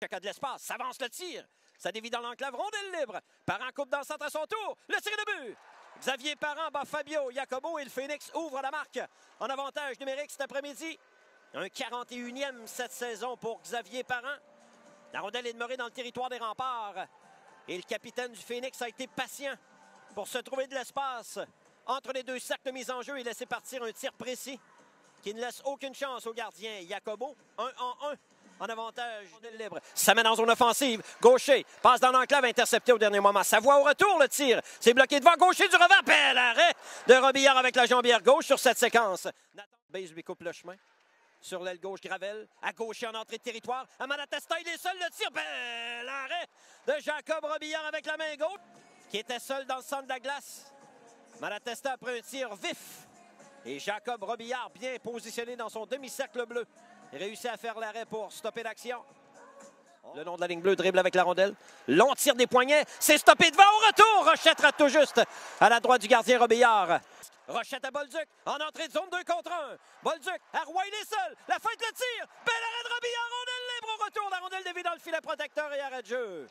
A de l'espace, s'avance le tir. Ça dévie dans l'enclave, rondelle libre. Parent coupe dans le centre à son tour. Le tir de but. Xavier Parent bat Fabio Jacobo et le Phoenix ouvre la marque en avantage numérique cet après-midi. Un 41e cette saison pour Xavier Parent. La rondelle est demeurée dans le territoire des remparts. Et le capitaine du Phoenix a été patient pour se trouver de l'espace entre les deux cercles mis en jeu et laisser partir un tir précis qui ne laisse aucune chance au gardien Jacobo. 1-1 en avantage libre. Ça met en zone offensive. Gaucher passe dans l'enclave, intercepté au dernier moment. Ça voit au retour le tir. C'est bloqué devant. Gaucher du revers. Bel arrêt de Robillard avec la jambière gauche sur cette séquence. Nathan Base lui coupe le chemin. Sur l'aile gauche, Gravel. À gaucher en entrée de territoire. Amanda Testa, il est seul. Le tir. Bel arrêt de Jacob Robillard avec la main gauche. Qui était seul dans le centre de la glace. Malatesta après un tir vif. Et Jacob Robillard bien positionné dans son demi-cercle bleu. Il réussit à faire l'arrêt pour stopper l'action. Le long de la ligne bleue, dribble avec la rondelle. Long tir des poignets. C'est stoppé devant au retour. Rochette rate tout juste à la droite du gardien Robillard. Rochette à Bolduc en entrée de zone 2 contre 1. Bolduc à Roy, il est seul. La fin de le tir. Bel arrêt de Robillard. Rondelle libre au retour. La rondelle dévie dans le filet protecteur et arrêt de jeu.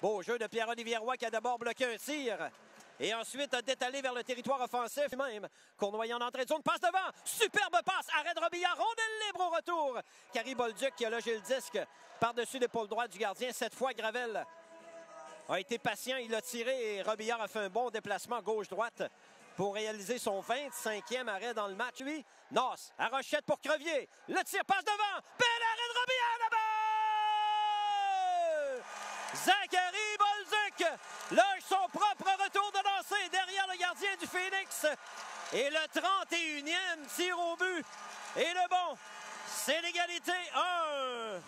Beau jeu de Pierre-Olivier Roy qui a d'abord bloqué un tir. Et ensuite a détalé vers le territoire offensif. Même Cournoyer en entrée de zone, passe devant. Superbe passe. Arrêt de Robillard. Rondelle libre au retour. Carrie Bolduc qui a logé le disque par-dessus l'épaule droite du gardien. Cette fois, Gravel a été patient. Il a tiré et Robillard a fait un bon déplacement gauche-droite pour réaliser son 25e arrêt dans le match. Lui, Noss à Rochette pour Crevier. Le tir passe devant. Bel arrêt de Robillard là-bas! Zachary Bolduc loge son propre retour de lancer derrière le gardien du Phoenix. Et le 31e tir au but. Et le bon, c'est l'égalité 1-1.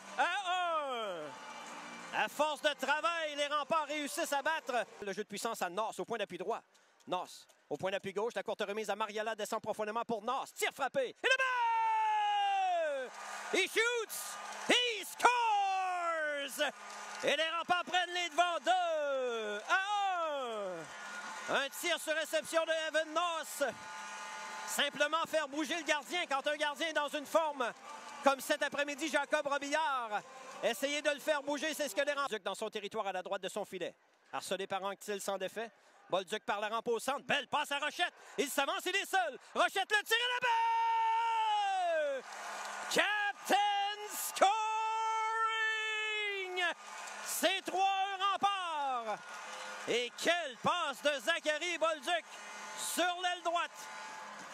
À force de travail, les remparts réussissent à battre. Le jeu de puissance à Noss au point d'appui droit. Noss au point d'appui gauche. La courte remise à Mariala descend profondément pour Noss. Tir frappé. Et le but! He shoots! He scores! Et les remparts prennent les devants 2-1. Un tir sur réception de Evan Noss. Simplement faire bouger le gardien quand un gardien est dans une forme comme cet après-midi, Jacob Robillard. Essayer de le faire bouger, c'est ce que les remparts dans son territoire à la droite de son filet. Harcelé par Anctil sans défait. Bolduc par la rampe au centre. Belle passe à Rochette. Il s'avance, il est seul. Rochette le tire et la balle! Captain scoring! C'est 3-1 remparts. Et quelle passe de Zachary Bolduc sur l'aile droite.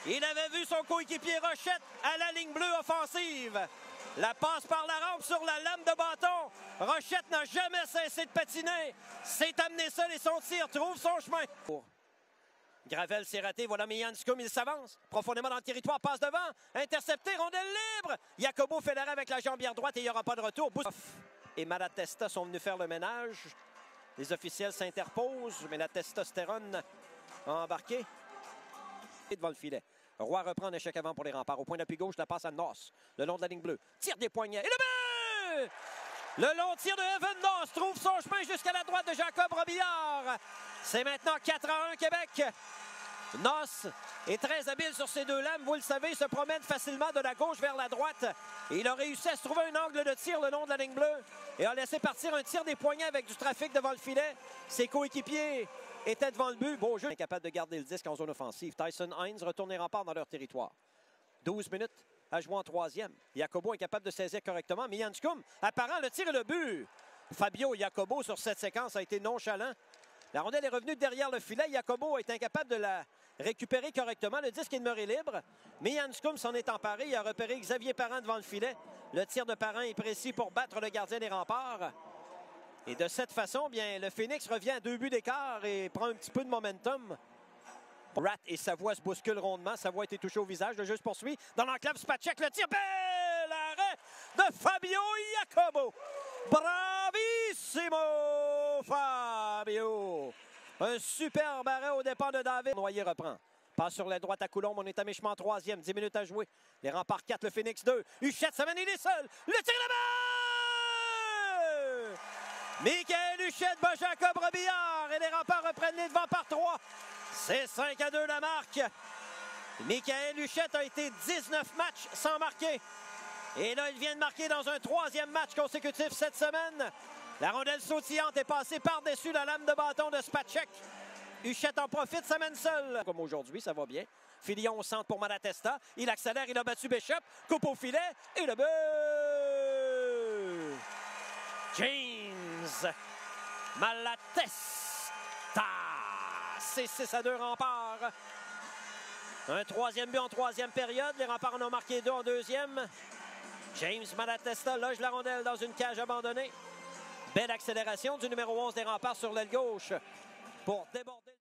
Il avait vu son coéquipier Rochette à la ligne bleue offensive. La passe par la rampe sur la lame de bâton. Rochette n'a jamais cessé de patiner. S'est amené seul et son tir trouve son chemin. Gravel s'est raté. Voilà Mianscum, il s'avance. Profondément dans le territoire, passe devant. Intercepté, rondelle libre. Jacobo fait l'arrêt avec la jambière droite et il n'y aura pas de retour. Et Malatesta sont venus faire le ménage. Les officiels s'interposent, mais la testostérone a embarqué. Et devant le filet. Roy reprend un échec avant pour les remparts. Au point d'appui gauche, la passe à Noss. Le long de la ligne bleue. Tire des poignets. Et le but! Le long tir de Evan Noss trouve son chemin jusqu'à la droite de Jacob Robillard. C'est maintenant 4-1 Québec. Noss est très habile sur ses deux lames. Vous le savez, il se promène facilement de la gauche vers la droite. Et il a réussi à se trouver un angle de tir le long de la ligne bleue. Et a laissé partir un tir des poignets avec du trafic devant le filet. Ses coéquipiers étaient devant le but. Beau jeu. Incapable de garder le disque en zone offensive. Tyson Hines retourne les remparts dans leur territoire. 12 minutes à jouer en troisième. Jacobo incapable de saisir correctement. Mianscum apparent le tir et le but. Fabio Jacobo sur cette séquence a été nonchalant. La rondelle est revenue derrière le filet. Jacobo est incapable de la récupérer correctement. Le disque est demeuré libre. Mianscum s'en est emparé. Il a repéré Xavier Parent devant le filet. Le tir de Parent est précis pour battre le gardien des remparts. Et de cette façon, bien, le Phoenix revient à 2 buts d'écart et prend un petit peu de momentum. Rat et Savoie se bousculent rondement. Savoie a été touché au visage. Le jeu se poursuit. Dans l'enclave, Spacek, le tir. Bel arrêt de Fabio Jacobo. Bravissimo Fabio. Un superbe arrêt au départ de David. Noyer reprend. Passe sur la droite à Coulombe. On est à mi-chemin en troisième. 10 minutes à jouer. Les remparts 4, le Phoenix 2. Huchette s'amène, il est seul. Le tir là-bas! Michael Huchette bat Jacob Robillard. Et les remparts reprennent les devants par 3. C'est 5-2 la marque. Michael Huchette a été 19 matchs sans marquer. Et là, il vient de marquer dans un troisième match consécutif cette semaine. La rondelle sautillante est passée par-dessus la lame de bâton de Spacek. Huchette en profite, ça mène seul. Comme aujourd'hui, ça va bien. Filion au centre pour Malatesta. Il accélère, il a battu Bishop. Coupe au filet et le but! James Malatesta. C'est 6-2 Remparts. Un troisième but en troisième période. Les Remparts en ont marqué 2 en deuxième. James Malatesta loge la rondelle dans une cage abandonnée. Belle accélération du numéro 11 des Remparts sur l'aile gauche pour déborder.